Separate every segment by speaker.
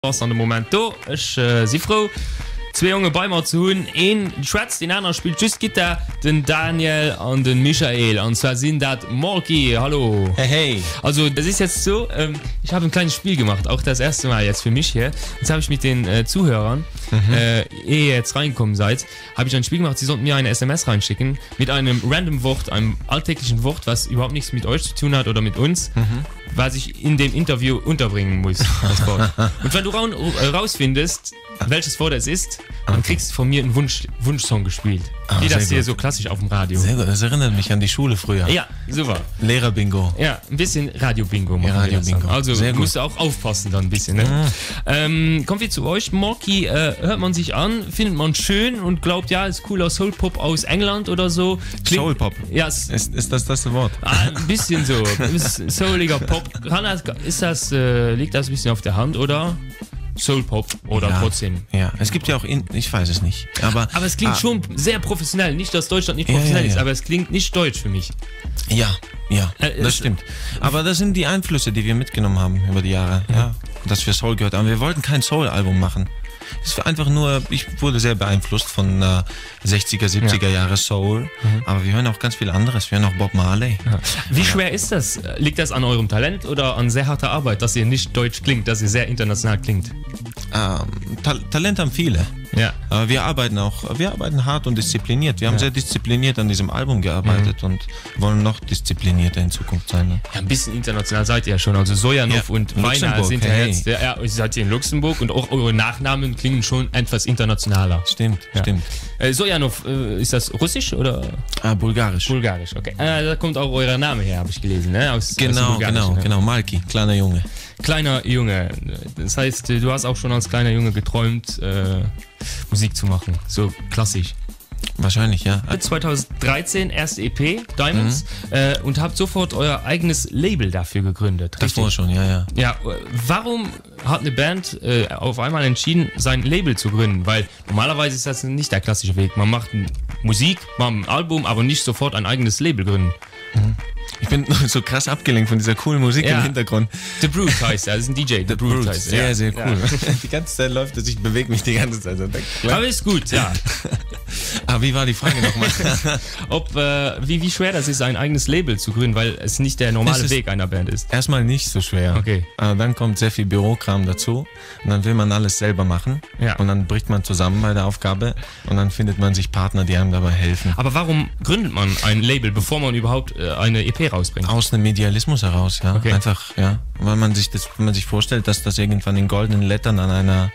Speaker 1: Was an dem Moment do si froh 2 junge Bäumer zu hunn en Schwez den einer spielt just Gitter den Daniel an den Michael und zwar sind dat Morgi. Hallo.
Speaker 2: Hey.
Speaker 1: Also das ist jetzt so, ich habe ein kleines Spiel gemacht, auch das erste Mal jetzt für mich hier. Jetzt habe ich mit den Zuhörern, ehe ihr jetzt reinkommen seid, habe ich ein Spiel gemacht. Sie sollten mir eine SMS reinschicken mit einem random Wort, einem alltäglichen Wort, was überhaupt nichts mit euch zu tun hat oder mit uns, was ich in dem Interview unterbringen muss. Und wenn du rausfindest, welches Wort es ist, dann kriegst du von mir einen Wunschsong gespielt. Wie das hier so klassisch auf dem Radio.
Speaker 2: Sehr gut, das erinnert mich an die Schule früher.
Speaker 1: Ja, super.
Speaker 2: Lehrer-Bingo.
Speaker 1: Ja, ein bisschen Radio-Bingo.
Speaker 2: Ja, Radio-Bingo.
Speaker 1: Also musst du auch aufpassen dann ein bisschen. Ne? Kommt wir zu euch. Morgi hört man sich an, findet man schön und glaubt, ja, ist cooler Soul-Pop aus England oder so.
Speaker 2: Soul-Pop?
Speaker 1: Ja.
Speaker 2: Ist das Wort?
Speaker 1: Ein bisschen so. Souliger Pop. Liegt das ein bisschen auf der Hand, oder? Soul-Pop oder
Speaker 2: ja,
Speaker 1: trotzdem.
Speaker 2: Ja, es gibt ja auch, ich weiß es nicht. Aber
Speaker 1: es klingt schon sehr professionell. Nicht, dass Deutschland nicht professionell ist, aber es klingt nicht deutsch für mich.
Speaker 2: Ja, das stimmt. Aber das sind die Einflüsse, die wir mitgenommen haben über die Jahre. Ja, dass wir Soul gehört haben. Wir wollten kein Soul-Album machen. Es war einfach nur, ich wurde sehr beeinflusst von 60er, 70er Jahre Soul, aber wir hören auch ganz viel anderes, wir hören auch Bob Marley. Ja.
Speaker 1: Wie schwer ist das? Liegt das an eurem Talent oder an sehr harter Arbeit, dass ihr nicht deutsch klingt, dass ihr sehr international klingt?
Speaker 2: Talent haben viele.
Speaker 1: Ja.
Speaker 2: Aber wir arbeiten hart und diszipliniert. Wir haben sehr diszipliniert an diesem Album gearbeitet und wollen noch disziplinierter in Zukunft sein. Ne?
Speaker 1: Ja, ein bisschen international seid ihr ja schon. Also Sojanov und Weiner sind ja jetzt. Ja, ihr seid hier in Luxemburg und auch eure Nachnamen klingen schon etwas internationaler.
Speaker 2: Stimmt.
Speaker 1: Sojanov, ist das russisch oder?
Speaker 2: Bulgarisch.
Speaker 1: Bulgarisch, okay. Da kommt auch euer Name her, habe ich gelesen. Ne?
Speaker 2: Genau. Malki, kleiner Junge.
Speaker 1: Kleiner Junge. Das heißt, du hast auch schon als kleiner Junge geträumt, Musik zu machen. So klassisch.
Speaker 2: Wahrscheinlich, ja.
Speaker 1: 2013 erste EP, Diamonds, und habt sofort euer eigenes Label dafür gegründet.
Speaker 2: Davor schon, ja.
Speaker 1: Ja, warum hat eine Band auf einmal entschieden, sein Label zu gründen? Weil normalerweise ist das nicht der klassische Weg. Man macht Musik, macht ein Album, aber nicht sofort ein eigenes Label gründen.
Speaker 2: Ich bin so krass abgelenkt von dieser coolen Musik im Hintergrund.
Speaker 1: The Brute heißt er, das ist ein DJ. The Brute heißt
Speaker 2: er. Sehr cool. Ja. Die ganze Zeit läuft es, ich bewege mich die ganze Zeit.
Speaker 1: Aber ist gut, ja.
Speaker 2: Aber wie war die Frage nochmal?
Speaker 1: Wie schwer das ist, ein eigenes Label zu gründen, weil es nicht der normale Weg einer Band ist?
Speaker 2: Erstmal nicht so schwer.
Speaker 1: Okay.
Speaker 2: Dann kommt sehr viel Bürokram dazu und dann will man alles selber machen. Ja. Und dann bricht man zusammen bei der Aufgabe und dann findet man sich Partner, die einem dabei helfen.
Speaker 1: Aber warum gründet man ein Label, bevor man überhaupt eine EP rausbringt?
Speaker 2: Aus einem Idealismus heraus, ja. Okay. Einfach, ja. Weil man sich vorstellt, dass das irgendwann in goldenen Lettern an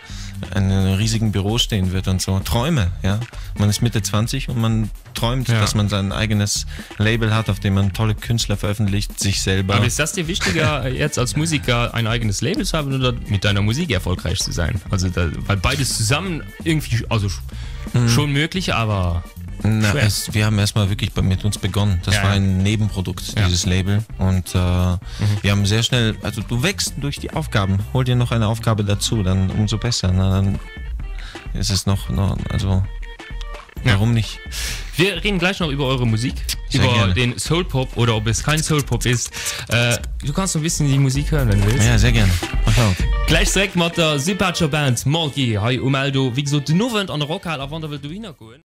Speaker 2: einem riesigen Büro stehen wird und so. Träume, ja. Man ist Mitte 20 und man träumt, dass man sein eigenes Label hat, auf dem man tolle Künstler veröffentlicht, sich selber.
Speaker 1: Aber ist das dir wichtiger, jetzt als Musiker ein eigenes Label zu haben oder mit deiner Musik erfolgreich zu sein? Also, weil beides zusammen irgendwie, also schon möglich, aber...
Speaker 2: wir haben erstmal wirklich mit uns begonnen. Das war ein Nebenprodukt, dieses Label. Und wir haben sehr schnell, also du wächst durch die Aufgaben. Hol dir noch eine Aufgabe dazu, dann umso besser. Dann ist es noch also warum nicht?
Speaker 1: Wir reden gleich noch über eure Musik, den Soul-Pop oder ob es kein Soul-Pop ist. Du kannst noch ein bisschen die Musik hören, wenn du willst.
Speaker 2: Ja, sehr gerne.
Speaker 1: Gleich direkt mit der sympathischer Band Morgi. Hi, Umaldo. Wie gesagt, du nur an der Rockhall, aber wann willst du hinkommen?